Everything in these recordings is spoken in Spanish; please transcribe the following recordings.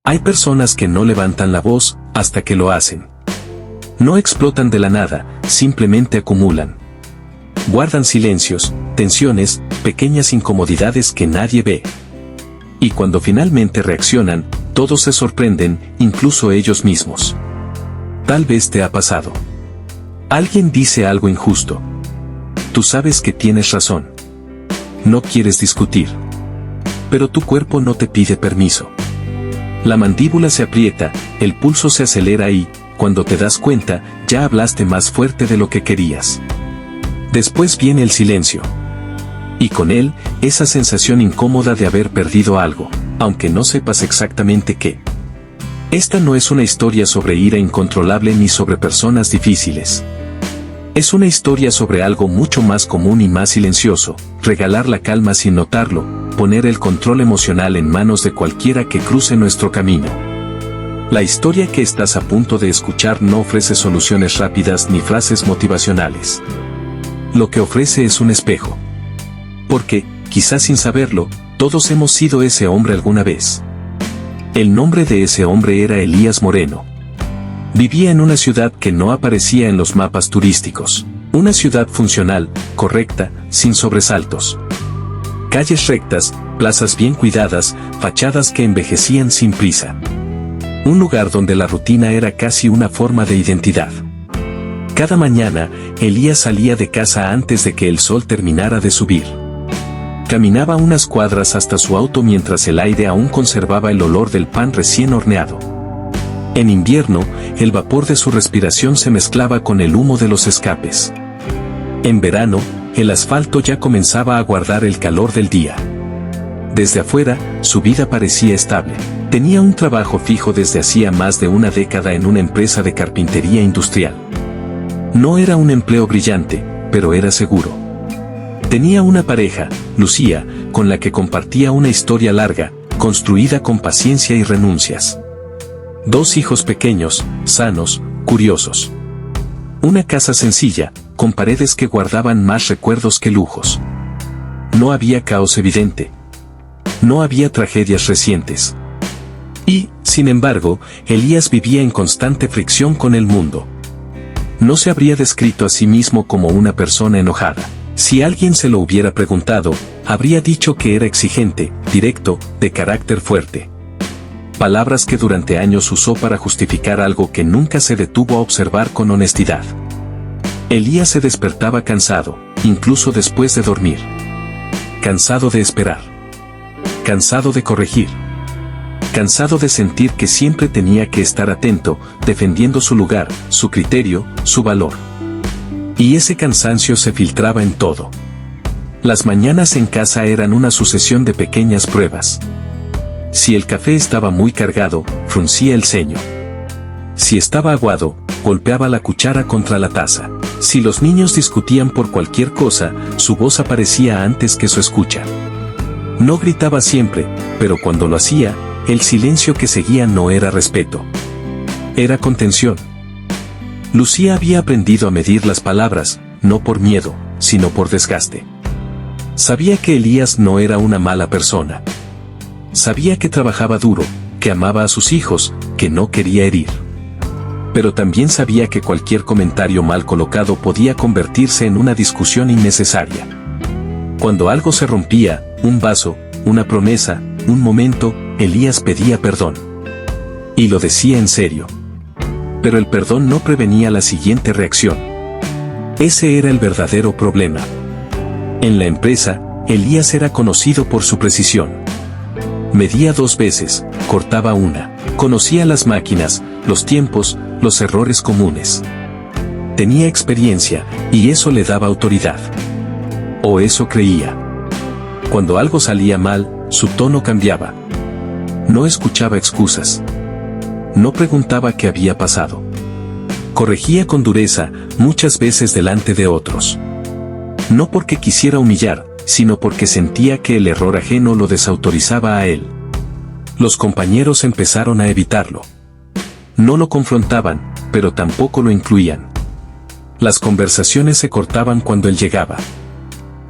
Hay personas que no levantan la voz hasta que lo hacen. No explotan de la nada, simplemente acumulan. Guardan silencios, tensiones, pequeñas incomodidades que nadie ve. Y cuando finalmente reaccionan, todos se sorprenden, incluso ellos mismos. Tal vez te ha pasado. Alguien dice algo injusto. Tú sabes que tienes razón. No quieres discutir. Pero tu cuerpo no te pide permiso. La mandíbula se aprieta, el pulso se acelera y, cuando te das cuenta, ya hablaste más fuerte de lo que querías. Después viene el silencio. Y con él, esa sensación incómoda de haber perdido algo, aunque no sepas exactamente qué. Esta no es una historia sobre ira incontrolable ni sobre personas difíciles. Es una historia sobre algo mucho más común y más silencioso: regalar la calma sin notarlo, poner el control emocional en manos de cualquiera que cruce nuestro camino. La historia que estás a punto de escuchar no ofrece soluciones rápidas ni frases motivacionales. Lo que ofrece es un espejo. Porque, quizás sin saberlo, todos hemos sido ese hombre alguna vez. El nombre de ese hombre era Elías Moreno. Vivía en una ciudad que no aparecía en los mapas turísticos. Una ciudad funcional, correcta, sin sobresaltos. Calles rectas, plazas bien cuidadas, fachadas que envejecían sin prisa. Un lugar donde la rutina era casi una forma de identidad. Cada mañana, Elías salía de casa antes de que el sol terminara de subir. Caminaba unas cuadras hasta su auto mientras el aire aún conservaba el olor del pan recién horneado. En invierno, el vapor de su respiración se mezclaba con el humo de los escapes. En verano, el asfalto ya comenzaba a guardar el calor del día. Desde afuera, su vida parecía estable. Tenía un trabajo fijo desde hacía más de una década en una empresa de carpintería industrial. No era un empleo brillante, pero era seguro. Tenía una pareja, Lucía, con la que compartía una historia larga, construida con paciencia y renuncias. 2 hijos pequeños, sanos, curiosos. Una casa sencilla, con paredes que guardaban más recuerdos que lujos. No había caos evidente. No había tragedias recientes. Y, sin embargo, Elías vivía en constante fricción con el mundo. No se habría descrito a sí mismo como una persona enojada. Si alguien se lo hubiera preguntado, habría dicho que era exigente, directo, de carácter fuerte. Palabras que durante años usó para justificar algo que nunca se detuvo a observar con honestidad. Elías se despertaba cansado, incluso después de dormir. Cansado de esperar. Cansado de corregir. Cansado de sentir que siempre tenía que estar atento, defendiendo su lugar, su criterio, su valor. Y ese cansancio se filtraba en todo. Las mañanas en casa eran una sucesión de pequeñas pruebas. Si el café estaba muy cargado, fruncía el ceño. Si estaba aguado, golpeaba la cuchara contra la taza. Si los niños discutían por cualquier cosa, su voz aparecía antes que su escucha. No gritaba siempre, pero cuando lo hacía, el silencio que seguía no era respeto. Era contención. Lucía había aprendido a medir las palabras, no por miedo, sino por desgaste. Sabía que Elías no era una mala persona. Sabía que trabajaba duro, que amaba a sus hijos, que no quería herir. Pero también sabía que cualquier comentario mal colocado podía convertirse en una discusión innecesaria. Cuando algo se rompía, un vaso, una promesa, un momento, Elías pedía perdón. Y lo decía en serio. Pero el perdón no prevenía la siguiente reacción. Ese era el verdadero problema. En la empresa, Elías era conocido por su precisión. Medía 2 veces, cortaba una. Conocía las máquinas, los tiempos, los errores comunes. Tenía experiencia, y eso le daba autoridad. O eso creía. Cuando algo salía mal, su tono cambiaba. No escuchaba excusas. No preguntaba qué había pasado. Corregía con dureza, muchas veces delante de otros. No porque quisiera humillar, sino porque sentía que el error ajeno lo desautorizaba a él. Los compañeros empezaron a evitarlo. No lo confrontaban, pero tampoco lo incluían. Las conversaciones se cortaban cuando él llegaba.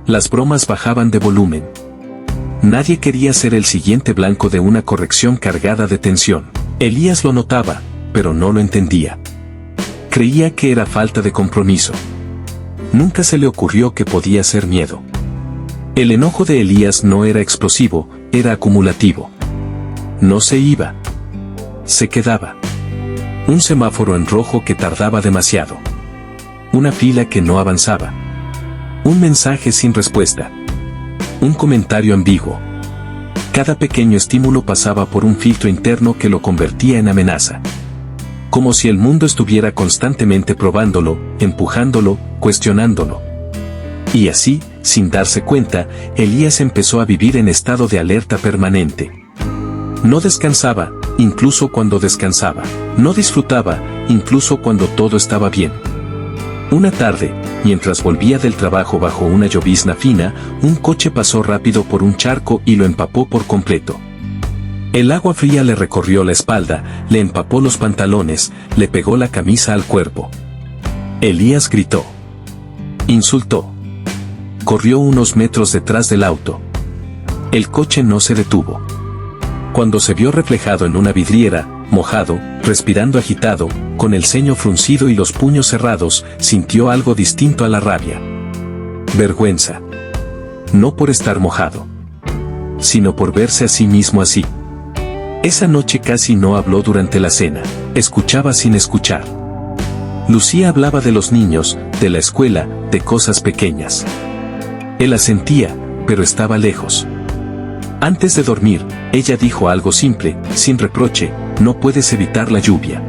Las bromas bajaban de volumen. Nadie quería ser el siguiente blanco de una corrección cargada de tensión. Elías lo notaba, pero no lo entendía. Creía que era falta de compromiso. Nunca se le ocurrió que podía ser miedo. El enojo de Elías no era explosivo, era acumulativo. No se iba. Se quedaba. Un semáforo en rojo que tardaba demasiado. Una fila que no avanzaba. Un mensaje sin respuesta. Un comentario ambiguo. Cada pequeño estímulo pasaba por un filtro interno que lo convertía en amenaza. Como si el mundo estuviera constantemente probándolo, empujándolo, cuestionándolo. Y así, sin darse cuenta, Elías empezó a vivir en estado de alerta permanente. No descansaba, incluso cuando descansaba. No disfrutaba, incluso cuando todo estaba bien. Una tarde, mientras volvía del trabajo bajo una llovizna fina, un coche pasó rápido por un charco y lo empapó por completo. El agua fría le recorrió la espalda, le empapó los pantalones, le pegó la camisa al cuerpo. Elías gritó. Insultó. Corrió unos metros detrás del auto. El coche no se detuvo. Cuando se vio reflejado en una vidriera, mojado, respirando agitado, con el ceño fruncido y los puños cerrados, sintió algo distinto a la rabia. Vergüenza. No por estar mojado, sino por verse a sí mismo así. Esa noche casi no habló durante la cena, escuchaba sin escuchar. Lucía hablaba de los niños, de la escuela, de cosas pequeñas. Él asentía, pero estaba lejos. Antes de dormir, ella dijo algo simple, sin reproche: no puedes evitar la lluvia.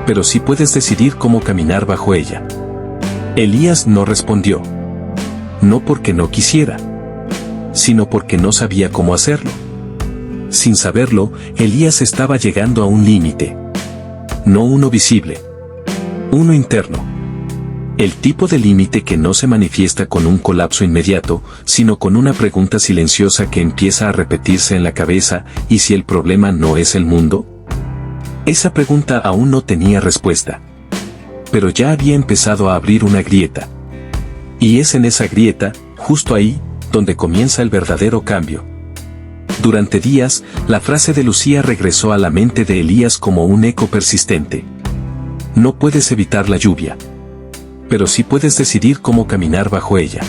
Pero sí puedes decidir cómo caminar bajo ella. Elías no respondió. No porque no quisiera, sino porque no sabía cómo hacerlo. Sin saberlo, Elías estaba llegando a un límite. No uno visible. Uno interno. El tipo de límite que no se manifiesta con un colapso inmediato, sino con una pregunta silenciosa que empieza a repetirse en la cabeza: ¿y si el problema no es el mundo? Esa pregunta aún no tenía respuesta. Pero ya había empezado a abrir una grieta. Y es en esa grieta, justo ahí, donde comienza el verdadero cambio. Durante días, la frase de Lucía regresó a la mente de Elías como un eco persistente. No puedes evitar la lluvia, pero sí puedes decidir cómo caminar bajo ella.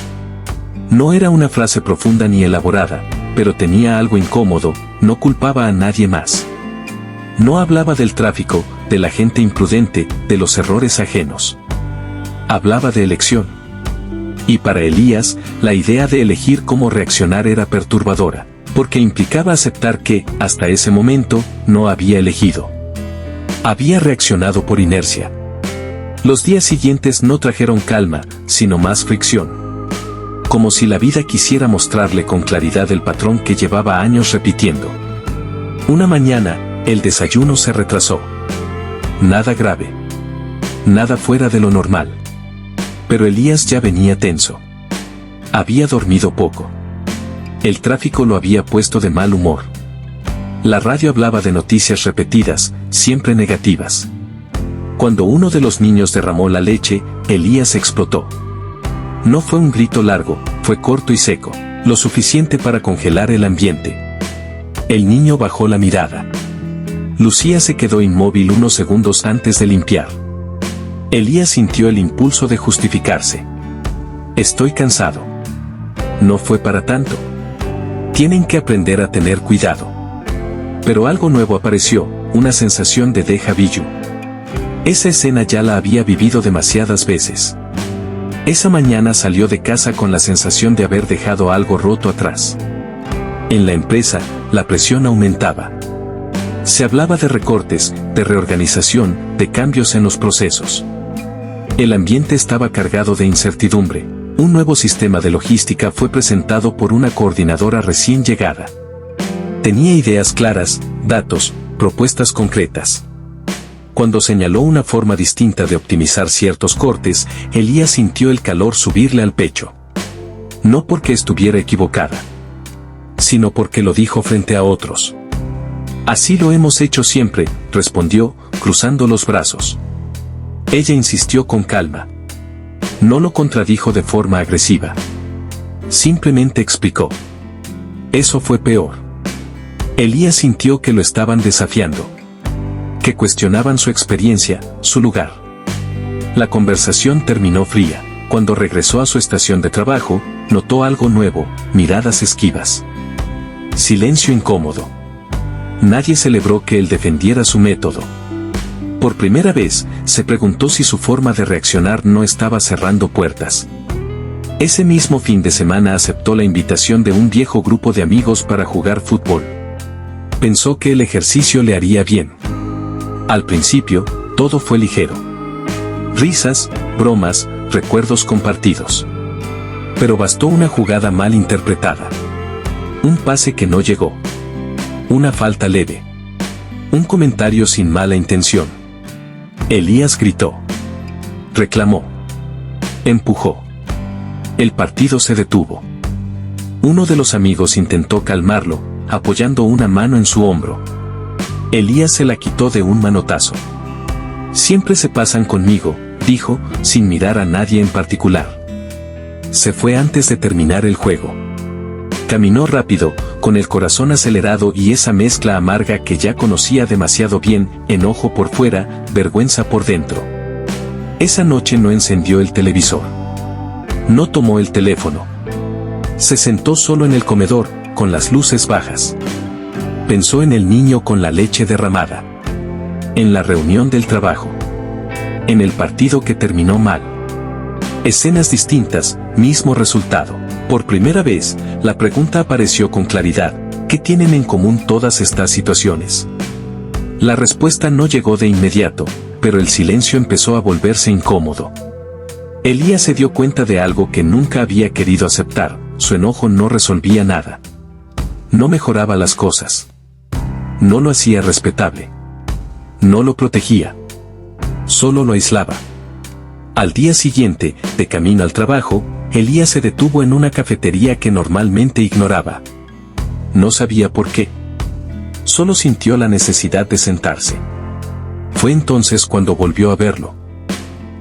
No era una frase profunda ni elaborada, pero tenía algo incómodo: no culpaba a nadie más. No hablaba del tráfico, de la gente imprudente, de los errores ajenos. Hablaba de elección. Y para Elías, la idea de elegir cómo reaccionar era perturbadora, porque implicaba aceptar que, hasta ese momento, no había elegido. Había reaccionado por inercia. Los días siguientes no trajeron calma, sino más fricción. Como si la vida quisiera mostrarle con claridad el patrón que llevaba años repitiendo. Una mañana, el desayuno se retrasó. Nada grave. Nada fuera de lo normal. Pero Elías ya venía tenso. Había dormido poco. El tráfico lo había puesto de mal humor. La radio hablaba de noticias repetidas, siempre negativas. Cuando uno de los niños derramó la leche, Elías explotó. No fue un grito largo, fue corto y seco, lo suficiente para congelar el ambiente. El niño bajó la mirada. Lucía se quedó inmóvil unos segundos antes de limpiar. Elías sintió el impulso de justificarse. Estoy cansado. No fue para tanto. Tienen que aprender a tener cuidado. Pero algo nuevo apareció, una sensación de déjà vu. Esa escena ya la había vivido demasiadas veces. Esa mañana salió de casa con la sensación de haber dejado algo roto atrás. En la empresa, la presión aumentaba. Se hablaba de recortes, de reorganización, de cambios en los procesos. El ambiente estaba cargado de incertidumbre. Un nuevo sistema de logística fue presentado por una coordinadora recién llegada. Tenía ideas claras, datos, propuestas concretas. Cuando señaló una forma distinta de optimizar ciertos cortes, Elías sintió el calor subirle al pecho. No porque estuviera equivocada, sino porque lo dijo frente a otros. Así lo hemos hecho siempre, respondió, cruzando los brazos. Ella insistió con calma. No lo contradijo de forma agresiva. Simplemente explicó. Eso fue peor. Elías sintió que lo estaban desafiando, que cuestionaban su experiencia, su lugar. La conversación terminó fría. Cuando regresó a su estación de trabajo, notó algo nuevo, miradas esquivas. Silencio incómodo. Nadie celebró que él defendiera su método. Por primera vez, se preguntó si su forma de reaccionar no estaba cerrando puertas. Ese mismo fin de semana aceptó la invitación de un viejo grupo de amigos para jugar fútbol. Pensó que el ejercicio le haría bien. Al principio, todo fue ligero. Risas, bromas, recuerdos compartidos. Pero bastó una jugada mal interpretada. Un pase que no llegó. Una falta leve. Un comentario sin mala intención. Elías gritó. Reclamó. Empujó. El partido se detuvo. Uno de los amigos intentó calmarlo, apoyando una mano en su hombro. Elías se la quitó de un manotazo. Siempre se pasan conmigo, dijo, sin mirar a nadie en particular. Se fue antes de terminar el juego. Caminó rápido, con el corazón acelerado y esa mezcla amarga que ya conocía demasiado bien, enojo por fuera, vergüenza por dentro. Esa noche no encendió el televisor. No tomó el teléfono. Se sentó solo en el comedor, con las luces bajas. Pensó en el niño con la leche derramada. En la reunión del trabajo. En el partido que terminó mal. Escenas distintas, mismo resultado. Por primera vez, la pregunta apareció con claridad: ¿qué tienen en común todas estas situaciones? La respuesta no llegó de inmediato, pero el silencio empezó a volverse incómodo. Elías se dio cuenta de algo que nunca había querido aceptar: su enojo no resolvía nada. No mejoraba las cosas. No lo hacía respetable. No lo protegía. Solo lo aislaba. Al día siguiente, de camino al trabajo, Elías se detuvo en una cafetería que normalmente ignoraba. No sabía por qué. Solo sintió la necesidad de sentarse. Fue entonces cuando volvió a verlo.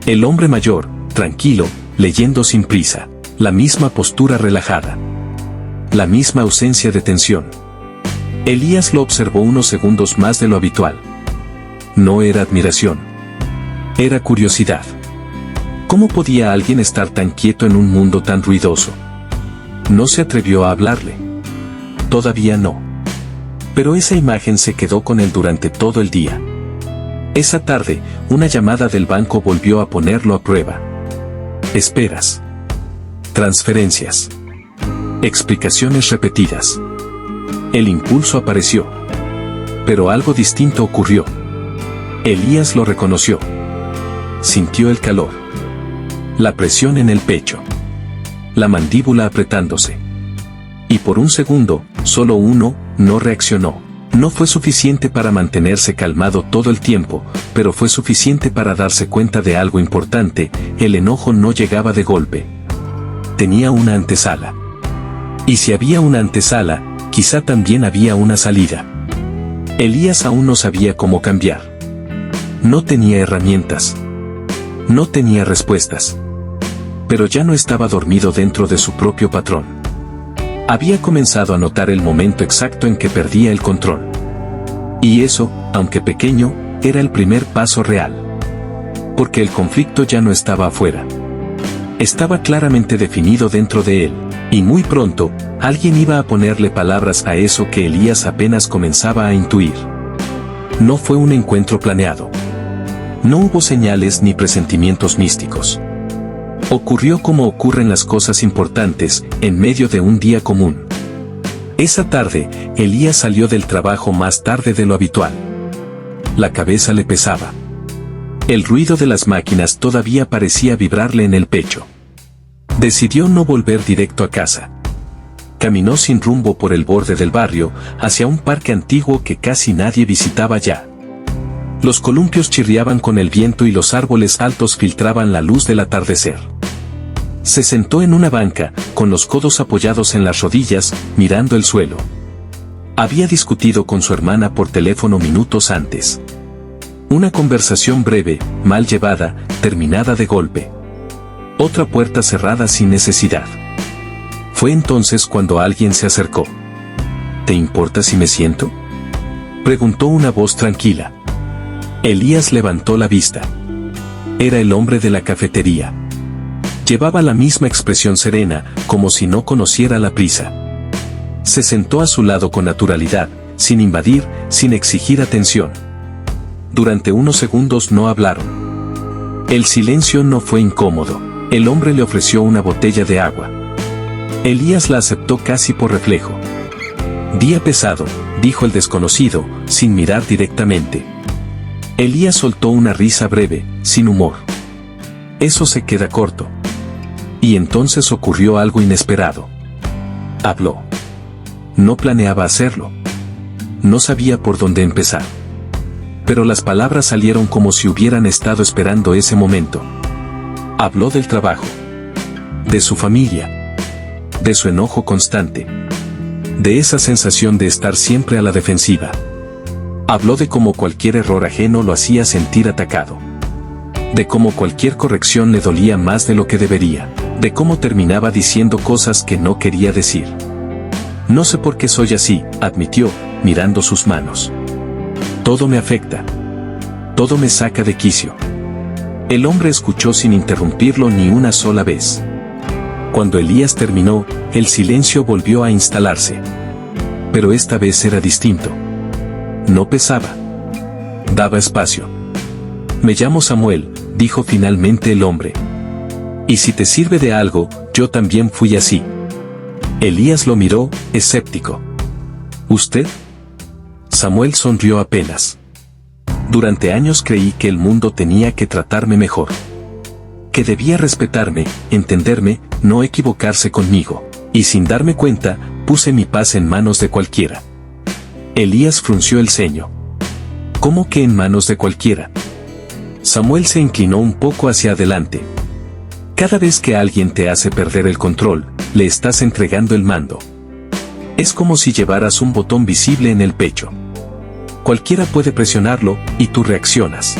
El hombre mayor, tranquilo, leyendo sin prisa. La misma postura relajada. La misma ausencia de tensión. Elías lo observó unos segundos más de lo habitual. No era admiración. Era curiosidad. ¿Cómo podía alguien estar tan quieto en un mundo tan ruidoso? No se atrevió a hablarle. Todavía no. Pero esa imagen se quedó con él durante todo el día. Esa tarde, una llamada del banco volvió a ponerlo a prueba. Esperas. Transferencias. Explicaciones repetidas. El impulso apareció. Pero algo distinto ocurrió. Elías lo reconoció. Sintió el calor. La presión en el pecho. La mandíbula apretándose. Y por un segundo, solo uno, no reaccionó. No fue suficiente para mantenerse calmado todo el tiempo, pero fue suficiente para darse cuenta de algo importante: el enojo no llegaba de golpe. Tenía una antesala. Y si había una antesala, quizá también había una salida. Elías aún no sabía cómo cambiar. No tenía herramientas. No tenía respuestas. Pero ya no estaba dormido dentro de su propio patrón. Había comenzado a notar el momento exacto en que perdía el control. Y eso, aunque pequeño, era el primer paso real. Porque el conflicto ya no estaba afuera. Estaba claramente definido dentro de él, y muy pronto, alguien iba a ponerle palabras a eso que Elías apenas comenzaba a intuir. No fue un encuentro planeado. No hubo señales ni presentimientos místicos. Ocurrió como ocurren las cosas importantes, en medio de un día común. Esa tarde, Elías salió del trabajo más tarde de lo habitual. La cabeza le pesaba. El ruido de las máquinas todavía parecía vibrarle en el pecho. Decidió no volver directo a casa. Caminó sin rumbo por el borde del barrio, hacia un parque antiguo que casi nadie visitaba ya. Los columpios chirriaban con el viento y los árboles altos filtraban la luz del atardecer. Se sentó en una banca, con los codos apoyados en las rodillas, mirando el suelo. Había discutido con su hermana por teléfono minutos antes. Una conversación breve, mal llevada, terminada de golpe. Otra puerta cerrada sin necesidad. Fue entonces cuando alguien se acercó. ¿te importa si me siento?, preguntó una voz tranquila. Elías levantó la vista. Era el hombre de la cafetería. Llevaba la misma expresión serena, como si no conociera la prisa. Se sentó a su lado con naturalidad, sin invadir, sin exigir atención. Durante unos segundos no hablaron. El silencio no fue incómodo. El hombre le ofreció una botella de agua. Elías la aceptó casi por reflejo. «Día pesado», dijo el desconocido, sin mirar directamente. Elías soltó una risa breve, sin humor. «Eso se queda corto». Y entonces ocurrió algo inesperado. Habló. No planeaba hacerlo. No sabía por dónde empezar. Pero las palabras salieron como si hubieran estado esperando ese momento. Habló del trabajo. De su familia. De su enojo constante. De esa sensación de estar siempre a la defensiva. Habló de cómo cualquier error ajeno lo hacía sentir atacado. De cómo cualquier corrección le dolía más de lo que debería. De cómo terminaba diciendo cosas que no quería decir. «No sé por qué soy así», admitió, mirando sus manos. «Todo me afecta. Todo me saca de quicio». El hombre escuchó sin interrumpirlo ni una sola vez. Cuando Elías terminó, el silencio volvió a instalarse. Pero esta vez era distinto. No pesaba. Daba espacio. «Me llamo Samuel», dijo finalmente el hombre. «Y si te sirve de algo, yo también fui así». Elías lo miró, escéptico. «¿Usted?». Samuel sonrió apenas. «Durante años creí que el mundo tenía que tratarme mejor. Que debía respetarme, entenderme, no equivocarse conmigo. Y sin darme cuenta, puse mi paz en manos de cualquiera». Elías frunció el ceño. «¿Cómo que en manos de cualquiera?». Samuel se inclinó un poco hacia adelante. «Cada vez que alguien te hace perder el control, le estás entregando el mando. Es como si llevaras un botón visible en el pecho. Cualquiera puede presionarlo, y tú reaccionas».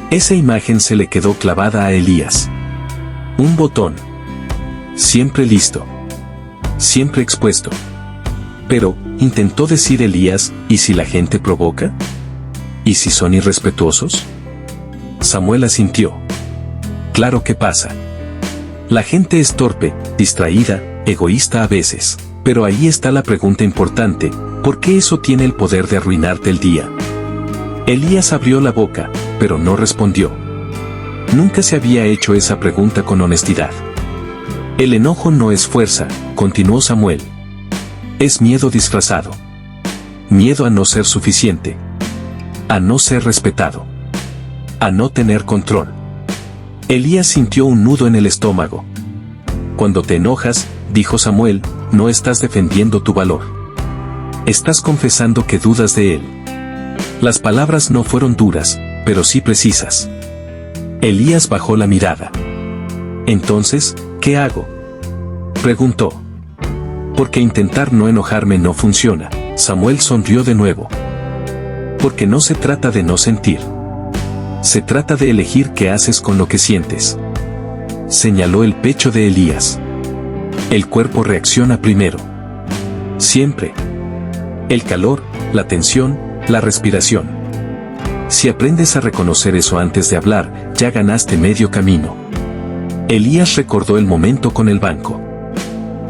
Esa imagen se le quedó clavada a Elías. Un botón. Siempre listo. Siempre expuesto. «Pero», intentó decir Elías, «¿y si la gente provoca? ¿Y si son irrespetuosos?». Samuel asintió. «Claro que pasa. La gente es torpe, distraída, egoísta a veces. Pero ahí está la pregunta importante, ¿por qué eso tiene el poder de arruinarte el día?». Elías abrió la boca, pero no respondió. Nunca se había hecho esa pregunta con honestidad. «El enojo no es fuerza», continuó Samuel. «Es miedo disfrazado. Miedo a no ser suficiente. A no ser respetado. A no tener control». Elías sintió un nudo en el estómago. «Cuando te enojas», dijo Samuel, «no estás defendiendo tu valor. Estás confesando que dudas de él». Las palabras no fueron duras, pero sí precisas. Elías bajó la mirada. «Entonces, ¿qué hago?», preguntó. «Porque intentar no enojarme no funciona». Samuel sonrió de nuevo. «Porque no se trata de no sentir. Se trata de elegir qué haces con lo que sientes». Señaló el pecho de Elías. «El cuerpo reacciona primero. Siempre. El calor, la tensión, la respiración. Si aprendes a reconocer eso antes de hablar, ya ganaste medio camino». Elías recordó el momento con el banco.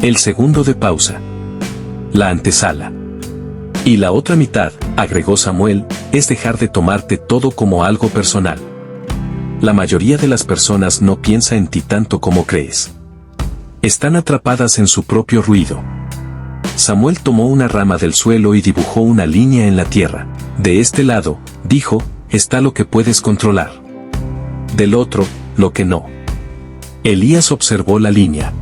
El segundo de pausa. La antesala. «Y la otra mitad», agregó Samuel, «es dejar de tomarte todo como algo personal. La mayoría de las personas no piensa en ti tanto como crees. Están atrapadas en su propio ruido». Samuel tomó una rama del suelo y dibujó una línea en la tierra. «De este lado», dijo, «está lo que puedes controlar. Del otro, lo que no». Elías observó la línea.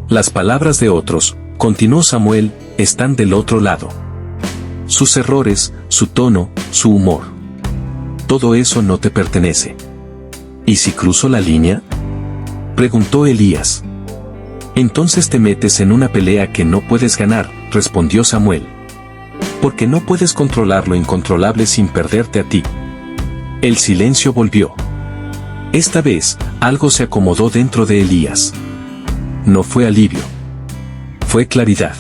«Las palabras de otros», continuó Samuel, «están del otro lado. Sus errores, su tono, su humor. Todo eso no te pertenece». «¿Y si cruzo la línea?», preguntó Elías. «Entonces te metes en una pelea que no puedes ganar», respondió Samuel. «Porque no puedes controlar lo incontrolable sin perderte a ti». El silencio volvió. Esta vez, algo se acomodó dentro de Elías. No fue alivio. Fue claridad.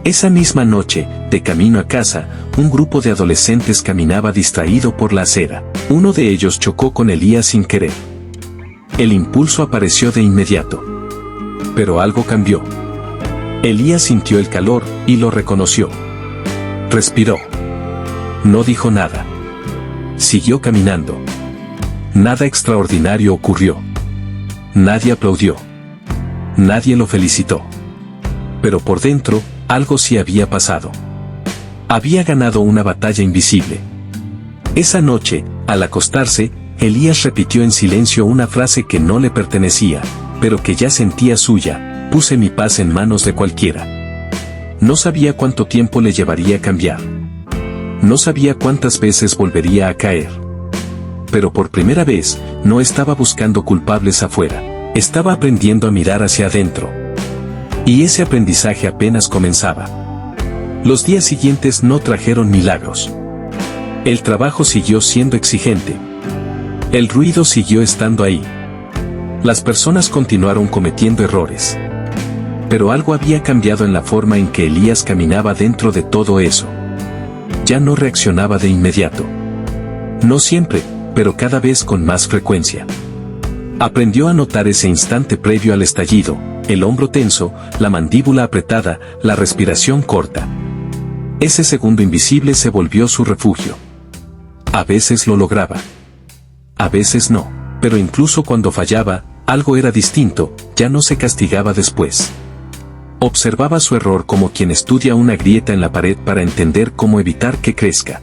Esa misma noche, de camino a casa, un grupo de adolescentes caminaba distraído por la acera. Uno de ellos chocó con Elías sin querer. El impulso apareció de inmediato. Pero algo cambió. Elías sintió el calor y lo reconoció. Respiró. No dijo nada. Siguió caminando. Nada extraordinario ocurrió. Nadie aplaudió. Nadie lo felicitó. Pero por dentro, algo sí había pasado. Había ganado una batalla invisible. Esa noche, al acostarse, Elías repitió en silencio una frase que no le pertenecía, pero que ya sentía suya: puse mi paz en manos de cualquiera. No sabía cuánto tiempo le llevaría a cambiar. No sabía cuántas veces volvería a caer. Pero por primera vez, no estaba buscando culpables afuera. Estaba aprendiendo a mirar hacia adentro. Y ese aprendizaje apenas comenzaba. Los días siguientes no trajeron milagros. El trabajo siguió siendo exigente. El ruido siguió estando ahí. Las personas continuaron cometiendo errores. Pero algo había cambiado en la forma en que Elías caminaba dentro de todo eso. Ya no reaccionaba de inmediato. No siempre, pero cada vez con más frecuencia. Aprendió a notar ese instante previo al estallido: el hombro tenso, la mandíbula apretada, la respiración corta. Ese segundo invisible se volvió su refugio. A veces lo lograba. A veces no. Pero incluso cuando fallaba, algo era distinto: ya no se castigaba después. Observaba su error como quien estudia una grieta en la pared para entender cómo evitar que crezca.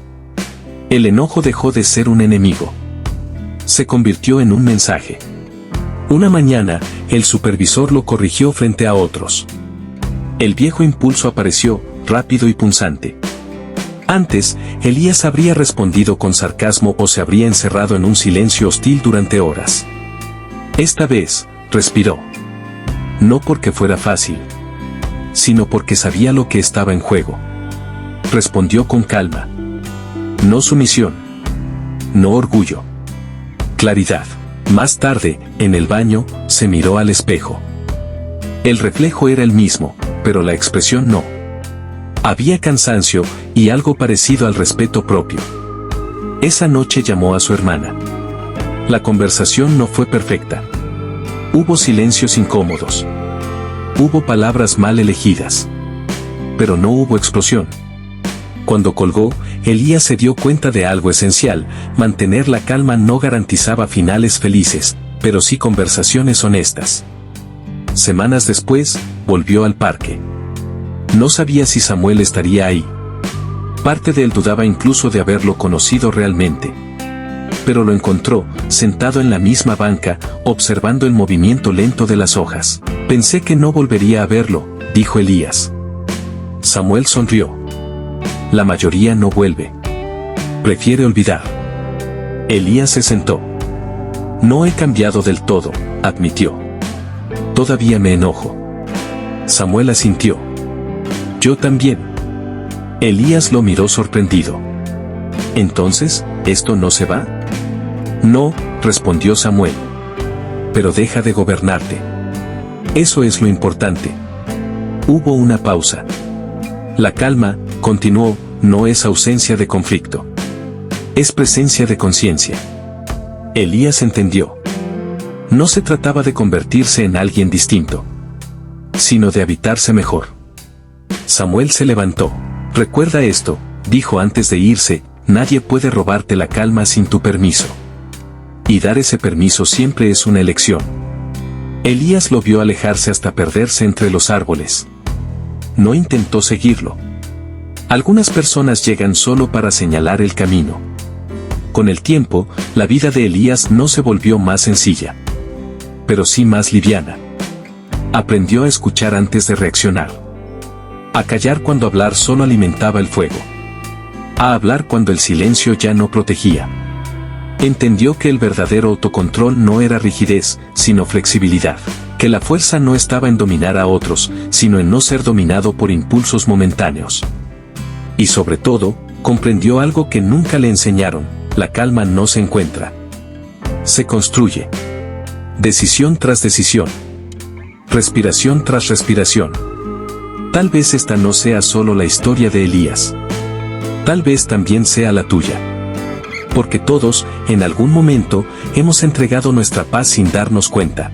El enojo dejó de ser un enemigo. Se convirtió en un mensaje. Una mañana, el supervisor lo corrigió frente a otros. El viejo impulso apareció, rápido y punzante. Antes, Elías habría respondido con sarcasmo o se habría encerrado en un silencio hostil durante horas. Esta vez, respiró. No porque fuera fácil, sino porque sabía lo que estaba en juego. Respondió con calma. No sumisión. No orgullo. Claridad. Más tarde, en el baño, se miró al espejo. El reflejo era el mismo, pero la expresión no. Había cansancio y algo parecido al respeto propio. Esa noche llamó a su hermana. La conversación no fue perfecta. Hubo silencios incómodos. Hubo palabras mal elegidas. Pero no hubo explosión. Cuando colgó, Elías se dio cuenta de algo esencial: mantener la calma no garantizaba finales felices, pero sí conversaciones honestas. Semanas después, volvió al parque. No sabía si Samuel estaría ahí. Parte de él dudaba incluso de haberlo conocido realmente. Pero lo encontró, sentado en la misma banca, observando el movimiento lento de las hojas. Pensé que no volvería a verlo, dijo Elías. Samuel sonrió. La mayoría no vuelve. Prefiere olvidar. Elías se sentó. No he cambiado del todo, admitió. Todavía me enojo. Samuel asintió. Yo también. Elías lo miró sorprendido. Entonces, ¿esto no se va? No, respondió Samuel. Pero deja de gobernarte. Eso es lo importante. Hubo una pausa. La calma, continuó, no es ausencia de conflicto. Es presencia de conciencia. Elías entendió. No se trataba de convertirse en alguien distinto, sino de habitarse mejor. Samuel se levantó. Recuerda esto, dijo antes de irse: nadie puede robarte la calma sin tu permiso. Y dar ese permiso siempre es una elección. Elías lo vio alejarse hasta perderse entre los árboles. No intentó seguirlo. Algunas personas llegan solo para señalar el camino. Con el tiempo, la vida de Elías no se volvió más sencilla, pero sí más liviana. Aprendió a escuchar antes de reaccionar. A callar cuando hablar solo alimentaba el fuego. A hablar cuando el silencio ya no protegía. Entendió que el verdadero autocontrol no era rigidez, sino flexibilidad. Que la fuerza no estaba en dominar a otros, sino en no ser dominado por impulsos momentáneos. Y sobre todo, comprendió algo que nunca le enseñaron: la calma no se encuentra. Se construye. Decisión tras decisión. Respiración tras respiración. Tal vez esta no sea solo la historia de Elías. Tal vez también sea la tuya. Porque todos, en algún momento, hemos entregado nuestra paz sin darnos cuenta.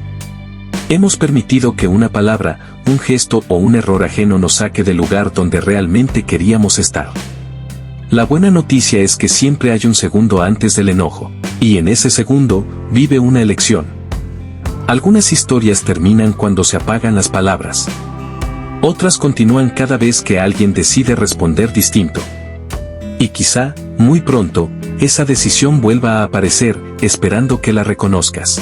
Hemos permitido que una palabra, un gesto o un error ajeno nos saque del lugar donde realmente queríamos estar. La buena noticia es que siempre hay un segundo antes del enojo, y en ese segundo, vive una elección. Algunas historias terminan cuando se apagan las palabras. Otras continúan cada vez que alguien decide responder distinto. Y quizá, muy pronto, esa decisión vuelva a aparecer, esperando que la reconozcas.